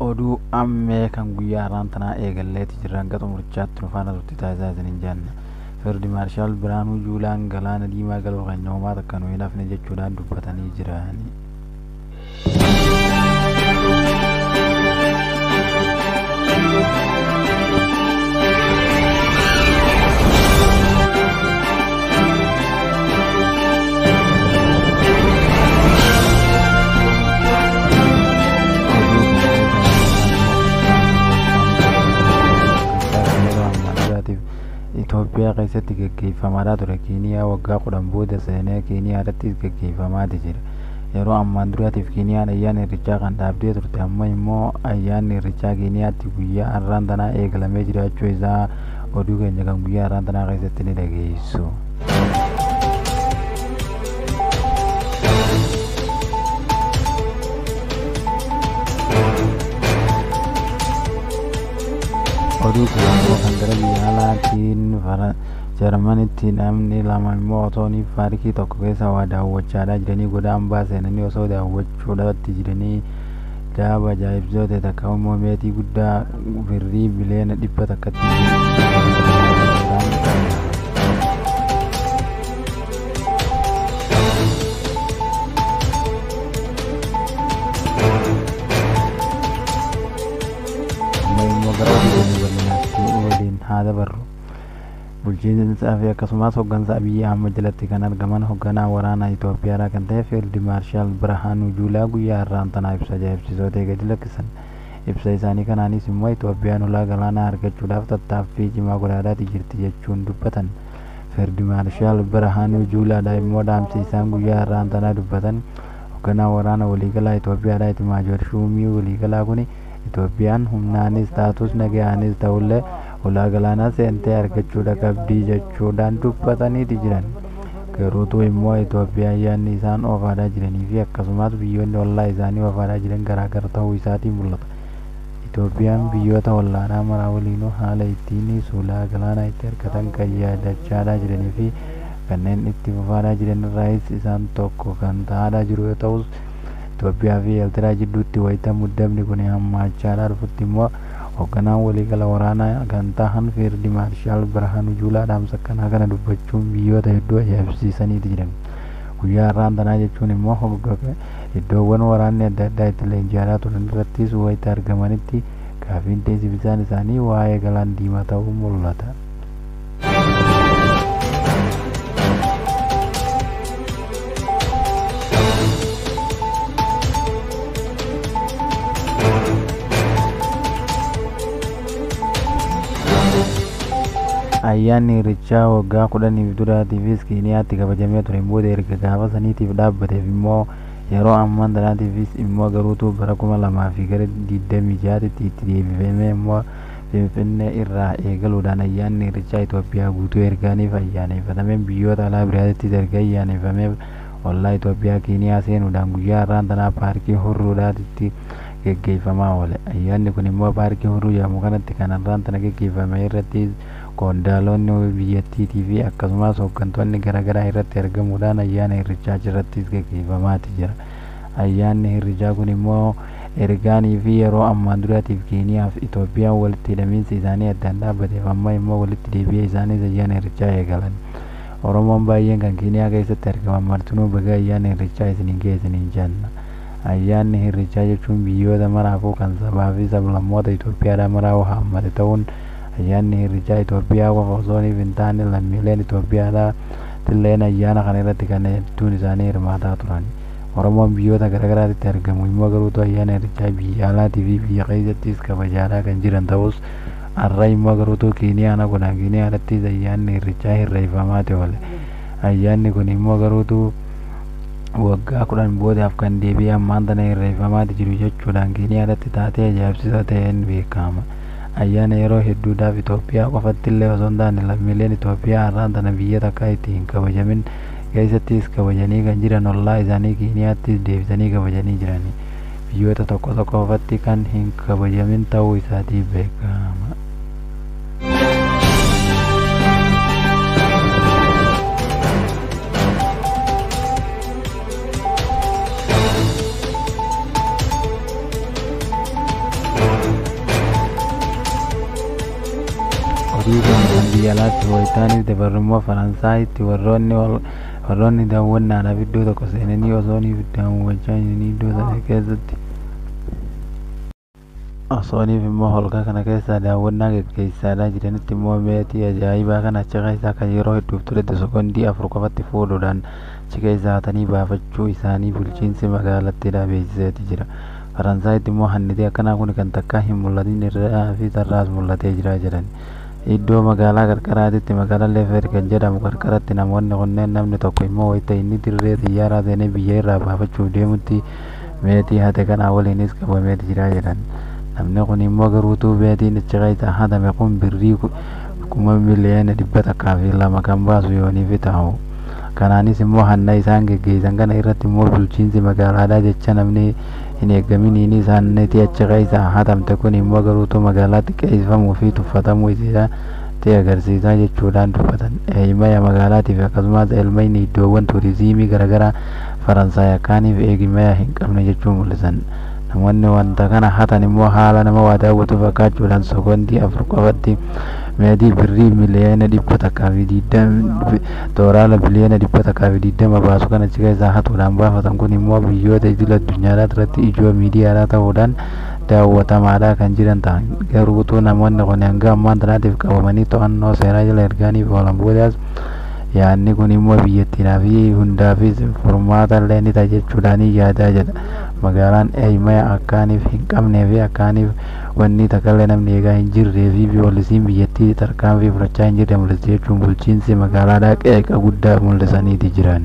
oduu ammee kan guyyaa har'aan tanaa eegalleeti jiran gaxa murchaatti nufaana turte taasisaa isiniin jenna. Firdi Maarshaal Biraanuu Juulaan galaana diimaa galoo kan nyoomaa takka nu hin hafne jechuudhaan dubbatanii jirani. Itoophiyaa keessatti gaggeeffamaadhaa ture. Keeniyaa waggaa 10 booda seenee Keeniyaadhattis gaggeeffamaati jira. Yeroo ammaan duraatiif Keeniyaan ayyaana irrichaa kan dhaabdee turte, amma immoo ayyaanni irrichaa Keeniyaatti guyyaa har'aan tanaa eegalamee jiraachuu isaa oduu keenya kan guyyaa har'aan tanaa keessatti ni dhageessu. Oduu kun kan gara biyya alaatiin Jarmanitti namni lama immoo otoo paarkii tokko keessa waa daawwachaadhaa jiranii goda hambaa seenanii osoo daawwachuudhaatti jiranii dhaaba ajaa'ibsiisoo takka immoo meetii guddaa birrii biliyoona 100 takkatti haada barru bulchiinsaa fi akkasumas hooggansa Abiyyi Ahmad jalatti kan argaman hoogganaa waraanaa Itoophiyaa kan ta'e Fiild Maarshaal Biraanuu Juulaa guyyaa har'aan tanaa ibsa ajaa'ibsiisoo ta'e gadi lakkisan. Ibsa isaanii kanaanis immoo Itoophiyaan ulaa galaanaa argachuudhaaf tattaaffii cimaa godhaadhaati jirti jechuun dubbatan. Fiild Maarshaal Biraanuu Juulaadha immoo dhaamsi isaan guyyaa har'aan tanaa dubbatan hoogganaa waraana waliigalaa Itoophiyaadha. Itimaajoor Shuumii waliigalaa kun Itoophiyaan humnaanis taatus nagayaanis ta'ullee ulaa galaanaa seentee argachuudha qabdii jechuudhaan dubbataniiti jiran. Garuutu immoo Itoophiyaan yaadni isaan oofaadhaa jiranii fi akkasumas biyyoonni ollaa isaanii oofaadhaa jiran garaagara ta'uu isaatiin mul'ata. Itoophiyaan biyyoota ollaadhaa maraa waliinuu haala ittiin ulaa galaanaa itti argatan kan yaadachaadhaa jiranii fi kanneen itti fufaadhaa jiran irraas isaan tokko kan ta'aadhaa jiru yoo ta'us Itoophiyaa fi Eertiraa jidduutti wayita muddamni kun hammaachaadhaa dhufutti immoo hoogganaan waliigala waraanaa kan ta'an Fiild Maarshaal Biraanuu Juulaa dhaamsa akkanaa kana dubbachuun biyyoota hedduu ajaa'ibsiisaniiti jiran. Guyyaa har'aan tanaa jechuun immoo iddoowwan waraanni adda addaa itti leenji'aa turan irrattis wayita argamanitti gaafiin teessifisaan isaanii waa'ee galaana diimaa ta'uu mul'ata. Ayyaanni irrichaa waggaa 10 duraatiifis Keeniyaatti kabajamee ture booda erga gaafa saniitiif dhaabbateef immoo yeroo ammaan tanaatiifis immoo garuutu bara 2026tti itti deebifamee immoo Finfinnee irraa eegaluudhaan ayyaanni irrichaa Itoophiyaa guutuu ergaaniif ayyaaneffatamee biyyoota alaa biraattis erga ayyaaneffameef ollaa Itoophiyaa Keeniyaa seenuudhaan guyyaa har'aan tanaa paarkii Hurruudhaatti gaggeeffamaa oole. Ayyaanni kun immoo paarkii Hurruu jedhamu kanatti kan har'aan tana gaggeeffame irratti qondaalonni biyyattiitii fi akkasumas hooggantoonni garaagaraa irratti argamuudhaan ayyaana irrichaa irrattis gaggeeffamaati jira. Ayyaanni irrichaa kun immoo ergaanii fi yeroo ammaan duraatiif Keeniyaa fi Itoophiyaan walitti hidhamiinsi isaanii addaan dhaabbateef amma immoo walitti deebi'ee isaanis ayyaana irrichaa eegalan. Oromoon baay'een kan Keeniyaa keessatti argaman martinuu baga ayyaana irrichaa isiniin geessaniin jenna. Ayyaanni irrichaa jechuun biyyoota maraafuu kan sabaa fi sablammoota Itoophiyaadhaa maraa hammate ta'uun ayyaanni irrichaa Itoophiyaa qofa osoo hin taane lammiileen Itoophiyaadhaa illeen ayyaana kana irratti kan hedduun isaanii hirmaataa turan. Oromoon biyyoota garaagaraatti argamu immoo garuutu ayyaana irrichaa biyya alaatii fi biyya keessattis kabajaadhaa kan jiran ta'us har'a immoo garuutu Keeniyaa godhan Keeniyaadhattis ayyaanni irrichaa irreeffamaati oole. Ayyaanni kun immoo garuutu waggaa 10 boodaaf kan deebi'ee ammaan tana irreeffamaati jiru jechuudhaan Keeniyaadhatti taatee ajaa'ibsiisaa ta'een beekama. Ayyaana yeroo hedduudhaaf Itoophiyaa qofatti illee osoo hin taane lammiileen Itoophiyaa har'aan tana biyya takka itti hin kabajamin keessattis kabajanii kan jiran ollaa isaanii Keeniyaattis deebisanii kabajanii jiranii. Biyyoota tokko tokko qofatti kan hin kabajamin ta'uu isaatiif beekama. biyya alaatti Ho'itaaniif dabarummoo Faransaayitti warroonni daawwannaadhaaf iddoo tokko seenanii osooniif daawwachaa jiranii iddoo sana keessatti osooniif immoo holqa kana keessa daawwannaa gaggeessaadhaa jiranitti immoo meetii ajaa'ibaa kana achi keessaa kan yeroo hedduuf turetti sekondii 4 qofatti fuudhuudhaan achi keessaa hatanii baafachuu isaanii bulchiinsi magaalattiidhaa beeksiseeti jira. Faransaayitti immoo hanniti akkanaa kun kan takkaa hin mul'atin irraa fi sarraas mul'atee jira jedhan. Iddoo magaalaa qarqaraatitti magaalaa Leefer kan jedhamu qarqaratti namoonni kunneen namni tokko immoo wayita inni dirree xiyyaaraa seenee biyya irraa baafachuuf deemutti meetii hate kanaa waliinis qabameeti jira jedhan. Namni kun immoo garuutuu meetiin achi keessaa hatame kun birrii 1,100,200 kan baasu yooniif ta'u. Kanaanis immoo hanna isaan geggeessan kana irratti immoo bulchiinsi magaalaadhaa jecha namni hin eegaminiin isaanitti achi keessaa hatamte kun immoo garuutuu magaalaatti qeessifamuu fi tuffatamuu isaatti agarsiisaa jechuudhaan dubbatan. Eeyyamaya magaalaatiif akkasumas elmayni iddoowwan tuuriizimii garaagaraa Faransaay akkaaniif eeyyamaya hin qabne jechuun mul'isan. Namoonni wanta kana hatan immoo haala nama waa daawwatu fakkaachuudhaan sekondii 4 qofatti meetii birrii miliyoona 120 doolaara biliyoona 120 baasu kan achi keessaa hatuudhaan baafatan kun immoo biyyoota idil addunyaa irratti ijoo miidiyaadhaa ta'uudhaan daawwatamaadhaa kan jiran ta'an. Garuutuu namoonni kun hanga ammaan tanaatiif qabamanii to'annoo seeraa jala ergaaniif oolan boodaas yaadni kun immoo biyyattiidhaa fi hundaafis furmaata illee ni ta'a jechuudhaan yaadaa jedha. Magaalaan eeyyamaya akkaaniif hin qabnee fi akkaaniif wanni takkallee namni eegaa hin jirree fi poolisiin biyyattii tarkaanfii fudhachaa hin jirre mul'isa jechuun bulchiinsi magaalaadhaa qeeqa guddaa mul'isaniiti jiran.